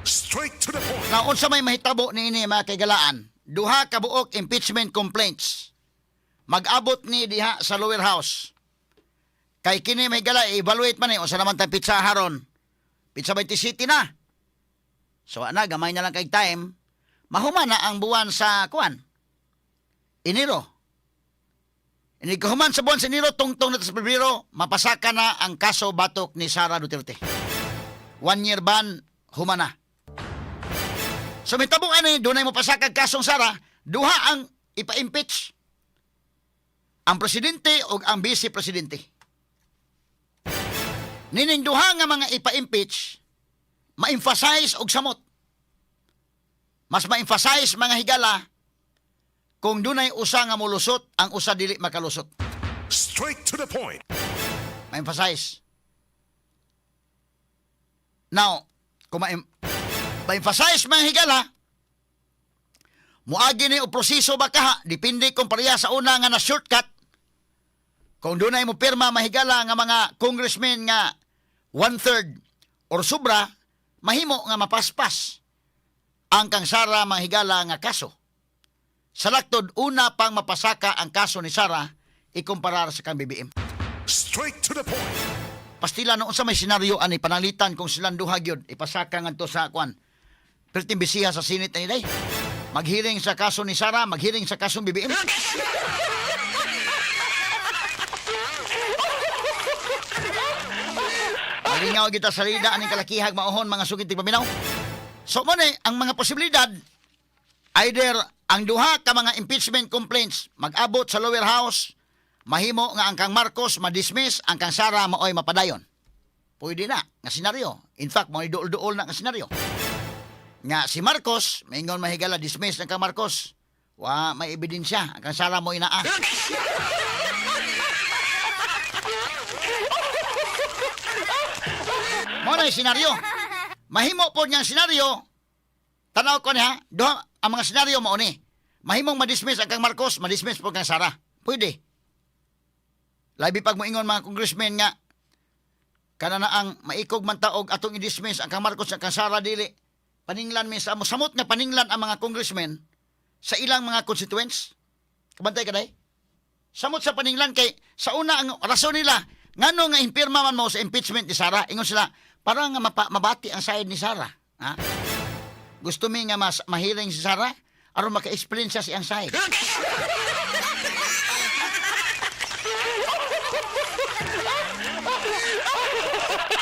Straight to the point. Now, unsa may mahitabo ni ini mga kaigalaan, duha ka buok impeachment complaints mag-abot ni diha sa lower house. Kay kini may gala i-evaluate man unsa naman tang pizza haron. Pizza by City na. So ana gamay na lang kay time, mahuman na ang buwan sa kuan. Enero. Ini kahuman sa buwan sa Enero tungtong na sa Pebrero, mapasaka na ang kaso batok ni Sara Duterte. 1 year ban humana. So may tabong ano dunay mo pasakag kasong Sara, duha ang ipa-impeach. Ang presidente o ang vice presidente. Nining duha nga mga ipa-impeach, ma-emphasize og samot. Mas ma-emphasize mga higala kung dunay usa nga molusot, ang usa dili makalusot. Straight to the point. Ma-emphasize. Now, kung ma-emphasize mga higala, muagi ni o proseso ba kaha, depende kung pareha sa una nga na shortcut. Kung dunay mo pirma mahigala nga mga congressmen nga 1/3 or sobra, mahimo nga mapaspas ang kang Sara mahigala nga kaso. Sa laktod, una pang mapasaka ang kaso ni Sara ikumparar sa kang BBM. Straight to the point. Pastila noon sa may senaryo ani pananglitan kung silang duha gyud ipasaka ngadto sa kwan. Perting bisiha sa Senate ani day. Maghiring sa kaso ni Sara, maghiring sa kasong BBM. Malingaw kita sa lida aning kalakihag maohon mga sugid tigpaminaw. So mo ni ang mga posibilidad either ang duha ka mga impeachment complaints mag-abot sa lower house, mahimo nga ang kang Marcos ma-dismiss, ang kang Sara maoy mapadayon. Pwede na nga senaryo. In fact, mo duol-duol na nga senaryo. Nga si Marcos, maingon mahigala dismiss ang kang Marcos. Wa may ebidensya, ang kang Sara mo inaa. Mo na yung senaryo. Mahimo po niyang senaryo. Tanaw ko niya, doha ang mga senaryo mo ni. Mahimong ma-dismiss ang kang Marcos, ma-dismiss po kang Sara. Pwede. Labi pag moingon mga congressmen nga, kana na ang maikog man taog atong i-dismiss ang kang Marcos ang kang Sara dili. Paninglan mi sa samot nga paninglan ang mga congressmen sa ilang mga constituents. Kabantay ka day? Samot sa paninglan kay sa una ang rason nila ngano nga impirma man mo sa impeachment ni Sara, ingon sila para nga mabati ang side ni Sara. Ha? Gusto mi nga mas mahiring si Sara aron maka-explain siya siyang side.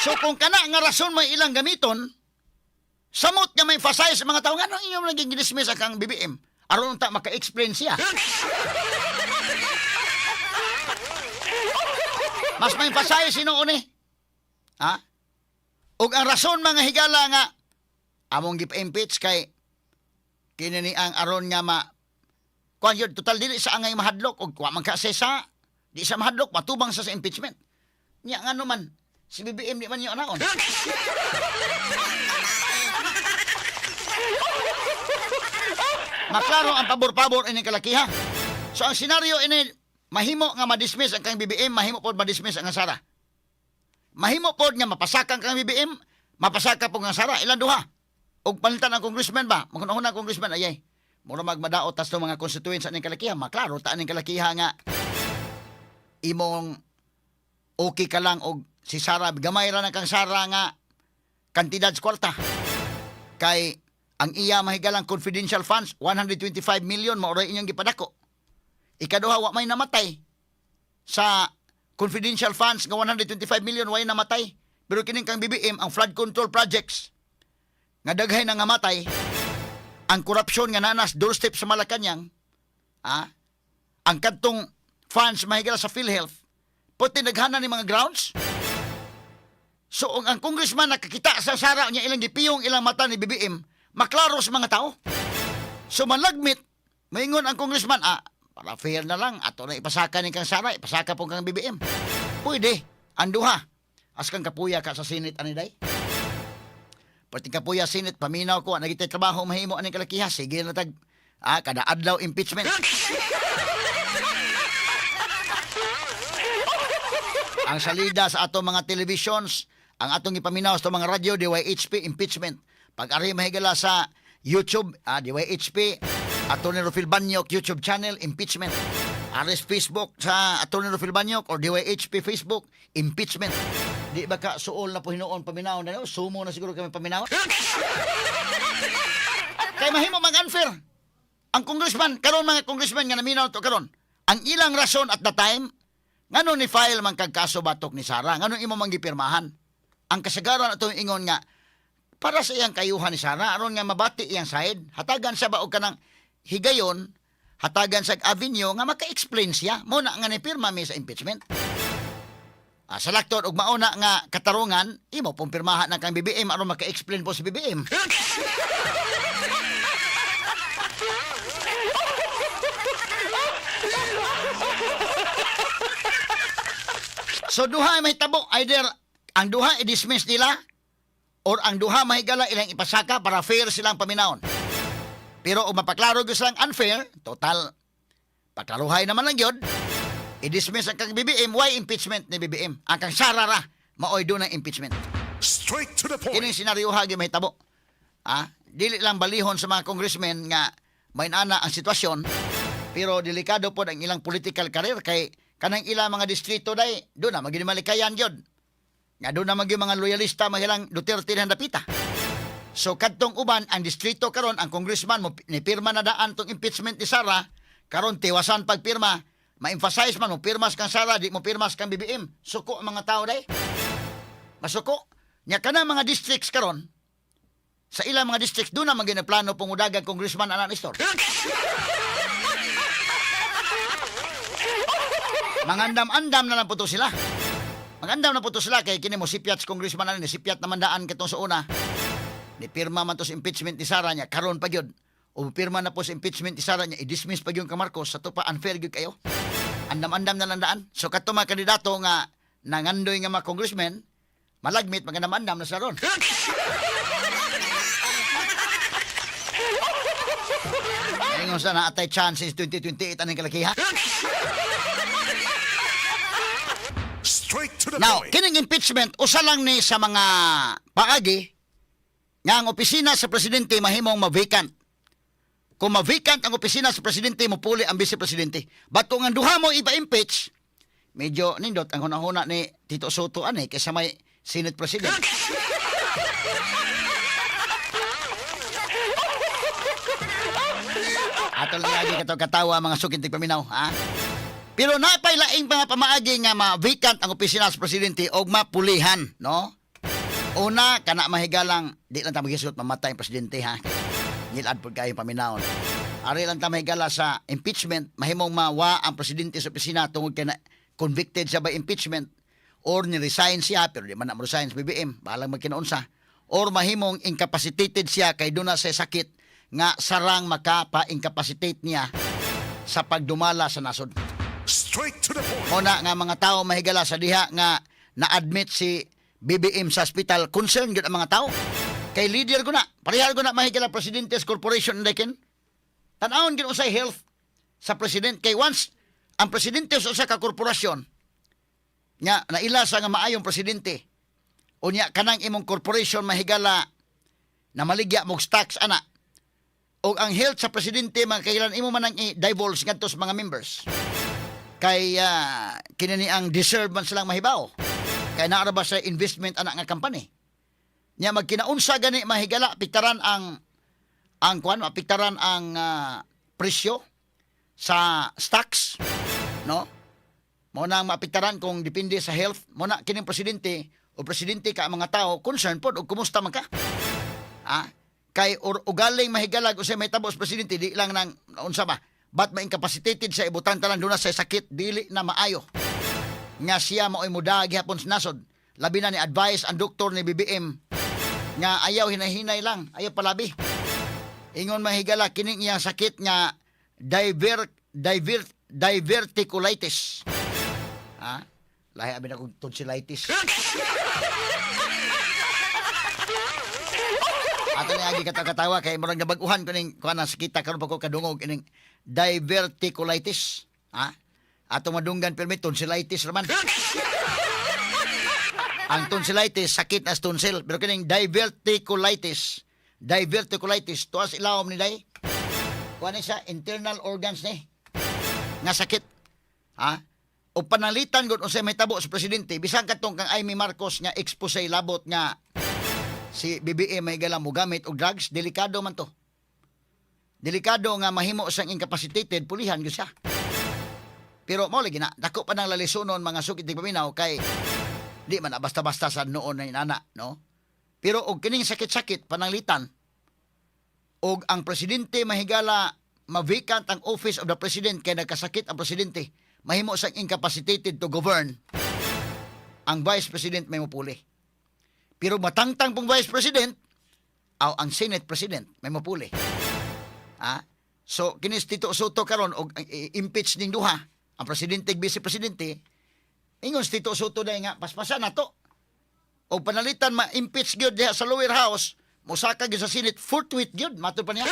So kung kana nga rason mo ilang gamiton, samot nga may emphasize sa mga tao nga ano inyong naging dismiss ang kang BBM aron ta maka-explain siya. Mas may emphasize sino ni? Ha? Ug ang rason mga higala nga among gipa-impeach kay kini ni ang aron nga kuan yun, total dili sa angay mahadlok ug wa man ka sesa di sa mahadlok matubang sa impeachment. Nya ngano man si BBM di man yo anaon. Maklaro ang pabor-pabor ini kalakiha. So ang senaryo ini mahimo nga ma-dismiss ang kang BBM, mahimo pod ma-dismiss ang Sara. Mahimo pod nga mapasaka ang kang BBM, mapasaka po ang Sara, ilang duha. Og palitan ang congressman ba? Magunahon ang congressman ayay. Mura magmadaot tas mga constituents aning kalakiha, maklaro ta aning kalakiha nga imong okay ka lang og si Sara gamay ra na kang Sara nga kantidad sa kwarta. Kay ang iya mahigalang confidential funds 125 million mao ra inyong gipadako. Ikaduha wa may namatay sa confidential funds nga 125 million way namatay. Pero kining kang BBM ang flood control projects nga daghay na nga matay, ang korupsyon nga nanas doorstep sa Malacañang, ang kadtong funds mahigala sa PhilHealth, puti naghana ni mga grounds. So ang congressman nakakita sa Sara niya ilang gipiyong ilang mata ni BBM, maklaro sa mga tao. So malagmit, maingon ang congressman, para fair na lang, ato na ipasaka ni kang Sara, ipasaka po kang BBM. Pwede, anduha. As kang kapuya ka sa Senate aniday. Pati kapuya Senate, paminaw ko, nagitay trabaho mahimo aning kalakiha, sige na tag, kada adlaw impeachment. Ang salida sa atong mga televisions, ang atong ipaminaw sa mga radyo, DYHP, impeachment. Pag-ari mahigala sa YouTube, DYHP, Atty. Rufil Banyok YouTube channel, impeachment. Aris Facebook sa Atty. Rufil Banyok or DYHP Facebook, impeachment. Di ba ka suol na po hinoon paminaw na no? Sumo na siguro kami paminaw. Kay mahimo mag-unfair. Ang congressman, karon mga congressman nga naminaw to karon. Ang ilang rason at the time, ngano ni file man kag kaso batok ni Sara, ngano imo manggipirmahan. Ang kasagaran ato ingon nga para sa iyang kayuhan ni Sara aron nga mabati iyang side, hatagan sa baog kanang higayon, hatagan sa avenue nga maka-explain siya mo na nga ni pirma mi sa impeachment. Sa lakton og mauna nga katarungan, imo pong pirmahan na kang BBM aron maka-explain po si BBM. So duha may tabo, either ang duha i-dismiss nila or ang duha mahigala ilang ipasaka para fair silang paminawon. Pero kung mapaklaro gyud silang unfair, total paklaruhay naman lang gyud. I-dismiss ang kang BBM, why impeachment ni BBM? Ang kang Sara ra maoy do ng impeachment. Straight to the point. Kini senaryo gyud may tabo. Dili lang balihon sa mga congressmen nga may ana ang sitwasyon, pero delikado pod ang ilang political career kay kanang ilang mga distrito day do na maging malikayan gyud. Nga do na maging mga loyalista mahilang Duterte na dapita. So kadtong uban ang distrito karon ang congressman mo ni pirma na daan tong impeachment ni Sara, karon tiwasan pagpirma, ma-emphasize man mo pirmas kang Sara, di mo pirmas kang BBM. Suko ang mga tao day. Masuko. Nya kana mga districts karon sa ilang mga districts do na maging plano pangudagan congressman anan istor. Mangandam-andam na lang po to sila. Mangandam na po to sila kay kini mo sipiat sa congressman na ni sipiat naman daan katong sa una. Ni pirma man to sa impeachment ni Sara niya karon pa gyud. O pirma na po sa impeachment ni Sara niya i-dismiss pa gyud ka Marcos sa to pa unfair gyud kayo. Andam-andam na lang daan. So kadto mga kandidato nga nangandoy nga mga congressmen malagmit magandam-andam na sa ron. Ingon sa na atay chances 2028 aning kalakiha. Straight to the Now, point. kining impeachment, usa lang ni sa mga paagi nga ang opisina sa presidente mahimong ma-vacant. Kung ma-vacant ang opisina sa presidente, mupuli ang vice-presidente. But kung ang duha mo ipa-impeach, medyo nindot ang hunahuna ni Tito Soto ani kaysa may Senate President. Ato lang lagi katawa mga sukintig paminaw, ha? Pero napay laing mga pamaagi nga ma-vacant ang opisina sa presidente o mapulihan, no? Una, kana mahigalang, di lang tayo magisot mamatay ang presidente, ha? Nilad po kayo paminaw. Ari lang tayo mahigala sa impeachment, mahimong mawa ang presidente sa opisina tungod kay na convicted siya by impeachment or ni-resign siya, pero di man na resign sa BBM, balang magkinaunsa. Or mahimong incapacitated siya kay doon na sa sakit nga sarang makapa-incapacitate niya sa pagdumala sa nasod. Straight to the point. Muna nga mga tao mahigala sa diha nga na-admit si BBM sa hospital, concern gyud ang mga tao. Kay leader ko na, parehal ko na mahigala Presidentes Corporation Lekin. Tanawon gyud usay health sa president kay once ang presidente sa usa ka korporasyon nga naila sa nga maayong presidente unya kanang imong corporation mahigala na maligya mog stocks ana o ang health sa presidente magkailan imo man ang i-divulge ngadto sa mga members kay kinini ang deserve man silang mahibaw kay naa ra ba sa investment ana nga company nya magkinaunsa gani mahigala piktaran ang apiktaran ang presyo sa stocks, no? Mo na mapiktaran kung depende sa health. Mo na kining presidente o presidente ka ang mga tao concern pod og kumusta man ka. Kay ugaling mahigalag usay may tabos presidente di lang nang unsa ba? But ma-incapacitated sa ibutan talang duna sa sakit dili na maayo. Nga siya maoy muda gihapon sa nasod. Labi na ni advice ang doktor ni BBM nga ayaw hinay-hinay lang, ayaw palabi. Ingon mahigala kining iyang sakit nga diverticulitis. Lahi abi na kong tonsillitis. Ato na agi katawa kay murag nabaguhan ko ning kuan sakita karon pa ko kadungog ining diverticulitis. Ato madunggan permit tonsillitis raman. Ang tonsillitis sakit as tonsil pero kining diverticulitis diverticulitis, tuwas ilawom ni day. Kuha siya, internal organs ni. Nga sakit. Ha? O panalitan gud unsay may tabo sa presidente, bisan katong kang Amy Marcos nga expose labot nga si BBM may gala mo gamit og drugs, delikado man to. Delikado nga mahimo sang incapacitated, pulihan gyud siya. Pero mo lagi na, dako pa nang lalisunon mga sukit di paminaw kay di man na basta-basta sa noon na inana, no? Pero og kining sakit-sakit pananglitan og ang presidente mahigala ma-vacant ang office of the president kay nagkasakit ang presidente, mahimo sang incapacitated to govern, ang vice president may mapuli. Pero matangtang pong vice president, ang senate president may mapuli. So kinis Tito Soto karon og impeach ning duha, ang presidente ug vice presidente, ingon si Tito Soto day nga paspasan nato. Og panalitan ma-impeach gyud diha sa lower house, mosaka gyud sa senate forthwith gyud matud pa niya.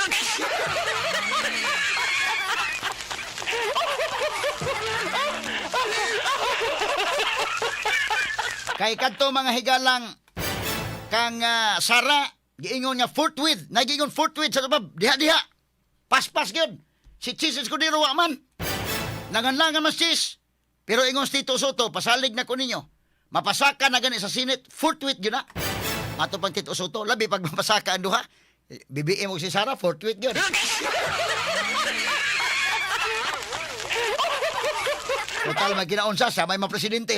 Kay kadto mga higalang kang Sara giingon nga forthwith, nagiingon forthwith sa tubab, diha-diha. Paspas gyud. Si Chis Escudero wa man. Nanganlangan mas Chis. Pero ingon si Tito Soto, pasalig na ko ninyo. Mapasaka na gani sa Senate, forthwith gyud na. Mato pang Tito Soto, labi pag mapasaka ang duha. BBM mo si Sara, forthwith gyud. Total magkinaon sa may mga presidente.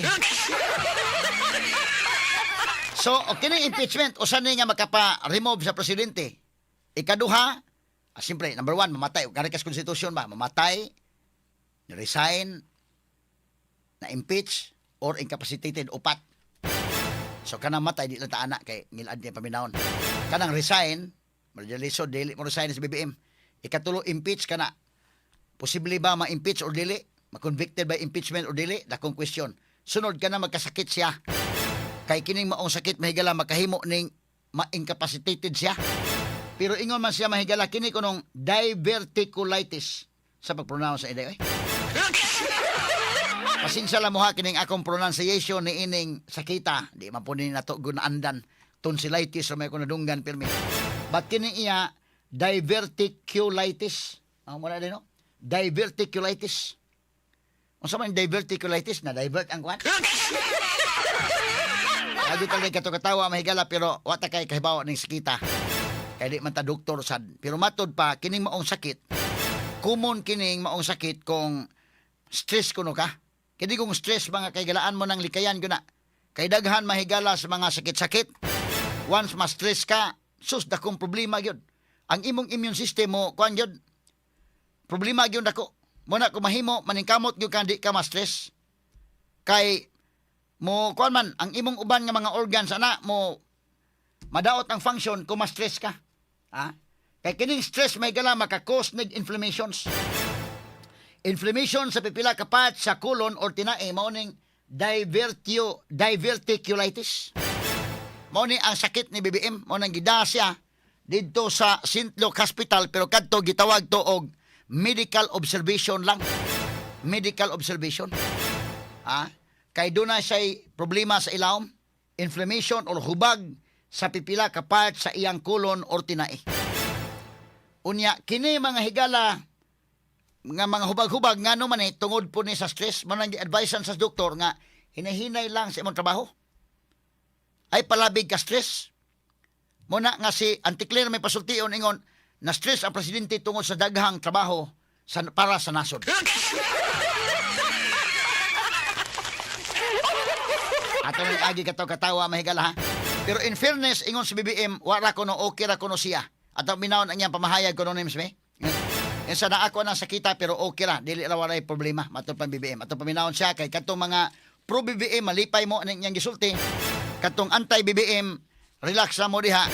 So, kini impeachment, usan nga makapa-remove sa presidente. Ikaduha, siyempre, number one, mamatay. Karikas konstitusyon ba? Mamatay, resign, na-impeach, or incapacitated, upat. So, kanang matay, di lang anak kay ngilad niya paminahon. Kanang resign, marjaliso, dili mo resign sa BBM. Ikatulo, impeach ka na. Posible ba ma-impeach or dili? Ma-convicted by impeachment or dili? Dakong question. Sunod ka na magkasakit siya. Kay kining maong sakit mahigala makahimo ning ma-incapacitated siya. Pero ingon man siya mahigala kini kunong diverticulitis sa pag-pronounce sa ide. Pasensya lang mo ha kining akong pronunciation ni ining sakita. Di man po ni nato gunaandan tonsillitis sa may kunadunggan pirmi. But kini iya diverticulitis. Mo na din no? Diverticulitis. Unsa man diverticulitis na divert ang kwan? Agi talaga kato-katawa mahigala pero wata kay kahibawa ning sakita. Kaya di man ta doktor sad. Pero matod pa kining maong sakit. Common kining maong sakit kung stress kuno ka. Kini kung stress mga kay galaan mo nang likayan gyud na. Kay daghan mahigala sa mga sakit-sakit. Once ma-stress ka, sus dakong problema gyud. Ang imong immune system mo kuan gyud. Problema gyud dako. Muna ko mahimo maningkamot gyud ka di ka ma-stress. Kay mo kuan man ang imong uban nga mga organs ana mo madaot ang function kung ma-stress ka. Kay kining stress may gala maka-cause nig inflammations. Inflammation sa pipila ka part sa colon or tinae mao ning diverticulitis. Mao ni ang sakit ni BBM, mao nang gidasya didto sa St. Luke Hospital pero kadto gitawag to og medical observation lang. Medical observation. Kay doon na siya'y problema sa ilawom, inflammation or hubag sa pipila ka part sa iyang colon or tinae. Unya, kini mga higala, nga mga hubag-hubag, nga naman tungod po ni sa stress, manang gi-advisean sa doktor nga, hinahinay lang sa imong trabaho. Ay palabig ka stress. Muna nga si Anticlair may pasultion ingon, na stress ang presidente tungod sa daghang trabaho para sa nasod. Ato nang agi katawa mahigala ha. Pero in fairness, ingon si BBM, wala ko no okay ra kuno siya. Ato minawon ang iyang pamahayag kuno names me. Yan sa na ako na sakita pero okay ra, dili ra walay problema matod pang BBM. Ato paminawon siya kay kadtong mga pro BBM malipay mo ang iyang gisulti. Kadtong anti BBM, relax ra mo diha.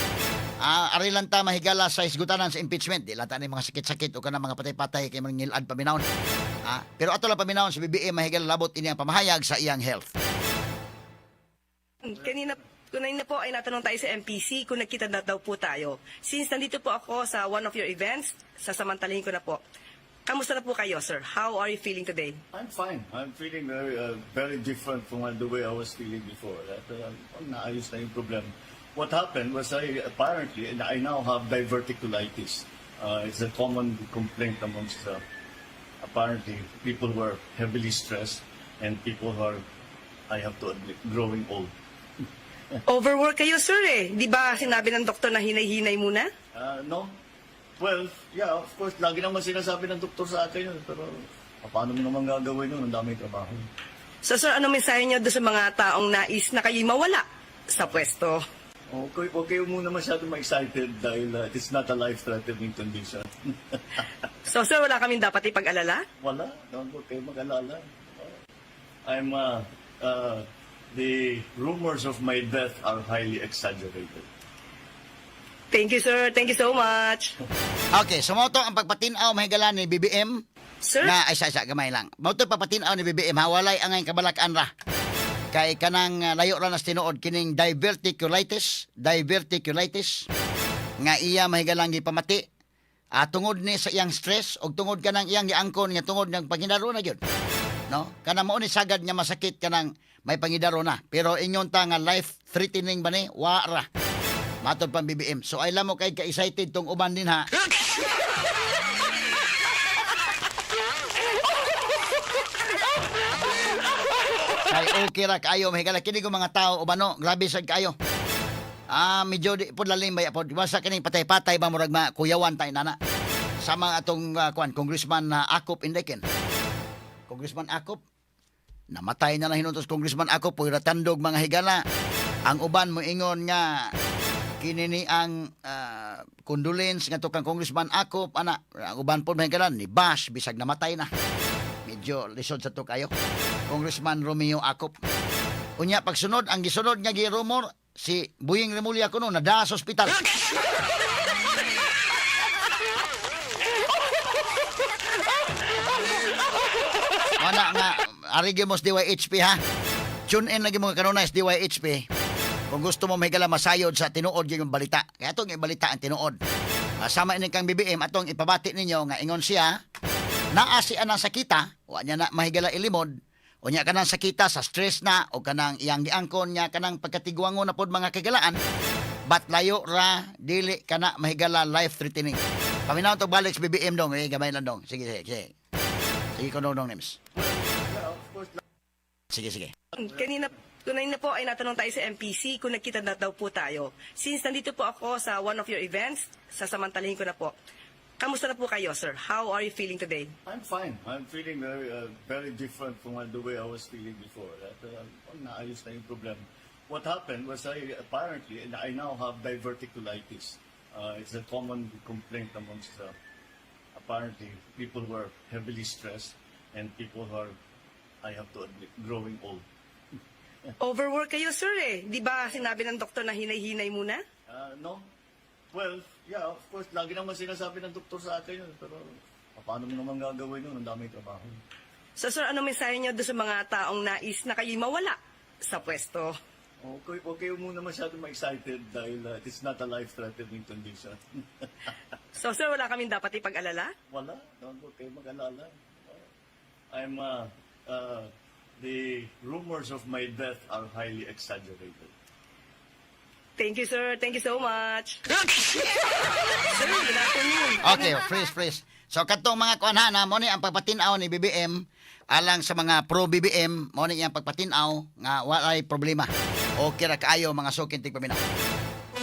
Ari lang ta mahigala sa isgutanan sa impeachment. Di lang ta ni mga sakit-sakit o kanang mga patay-patay kay mga ngilad paminawon. Pero ato lang paminawon si BBM mahigala labot ini ang pamahayag sa iyang health. Kanina po ay natanong tayo sa MPC kung nagkita na daw po tayo. Since nandito po ako sa one of your events, sasamantalahin ko na po. Kamusta na po kayo, sir? How are you feeling today? I'm fine. I'm feeling very different from the way I was feeling before. Naayos na yung problem. what happened was I now have diverticulitis. It's a common complaint amongst apparently people who are heavily stressed and people who are, I have to admit, growing old. Overwork kayo, sir eh. Di ba sinabi ng doktor na hinay-hinay muna? No? Well, yeah, of course, lagi naman sinasabi ng doktor sa akin yun, pero paano mo naman gagawin yun? Ang daming trabaho. So, sir, ano mensahe niyo doon sa mga taong nais na kayo'y mawala sa pwesto? Okay, okay muna masyado ma-excited dahil it's not a life-threatening condition. So, sir, wala kaming dapat ipag-alala? Wala, don't kayo mag-alala. The rumors of my death are highly exaggerated. Thank you, sir. Thank you so much. Okay, sumoto ang pagpatinaw mahigala ni BBM. Sir? Na ay sa gamay lang. Moto pagpatinaw ni BBM hawalay ang ang kabalakan ra. Kay kanang layo ra nas tinuod kining diverticulitis nga iya mahigalang gipamati. Tungod ni sa iyang stress og tungod kanang iyang giangkon nga tungod ng pangidaro na gyud. No? Kana mo ni sagad nga masakit kanang may pangidaro na. Pero inyon ta nga life threatening ba ni wa ra. Matod pang BBM. So ay mo kay ka-excited tong uban din ha. Ay okay ra kayo mahigala kini ko mga tao ubano grabe sad kayo. Medyo di pud lalim baya pod. Basta kini patay-patay ba murag kuyawan tay nana. Sama atong Congressman Akop Indeken. Congressman Akop namatay na lang hinuntos Congressman Akop puy ratandog mga higala. Ang uban mo ingon nga kinini ang condolence nga to kang Congressman Akop ana ang uban pod mahigala ni Bash bisag namatay na. Medyo lisod sa to kayo. Congressman Romeo Akop. Unya pagsunod ang gisunod nga girumor si Buying Remulla kuno nada sa ospital. Ana nga ari gimos DYHP ha. Tune in lagi mo kanunay sa DYHP. Kung gusto mo mahigala masayod sa tinuod yung balita. Kaya itong balita ang tinuod. Sama ini kang BBM atong ipabati ninyo nga ingon siya naa siya nang sakita, wa niya na mahigala ilimod. O niya kanang sakita sa stress na o kanang iyang giangkon niya kanang pagkatigwangon na pod mga kagalaan. But layo ra dili kana mahigala life threatening. Paminaw to balik sa BBM dong, gamay lang dong. Sige. Sige ko dong Nims. Sige. Kanina po ay natanong tayo sa MPC kung nagkita na daw po tayo. Since nandito po ako sa one of your events, sasamantalahin ko na po. Kamusta na po kayo, sir? How are you feeling today? I'm fine. I'm feeling very different from the way I was feeling before. Naayos na yung problem. What happened was I now have diverticulitis. It's a common complaint amongst apparently people who are heavily stressed and people who are, I have to admit, growing old. Overwork kayo, sir eh. Di ba sinabi ng doktor na hinay-hinay muna? No? Well, yeah, of course, lagi naman sinasabi ng doktor sa akin yun, pero paano mo naman gagawin yun? Ang daming trabaho. So, sir, ano mensahe niyo doon sa mga taong nais na kayo'y mawala sa pwesto? Okay muna masyado ma-excited dahil it's not a life-threatening condition. So, sir, wala kaming dapat ipag-alala? Wala, don't kayo mag-alala. The rumors of my death are highly exaggerated. Thank you, sir. Thank you so much. Sir, good afternoon. Okay, freeze. So katong mga kuan na mo ni ang pagpatinaw ni BBM alang sa mga pro BBM mo ni ang pagpatinaw nga walay problema. Okay ra kaayo mga sukintig paminaw.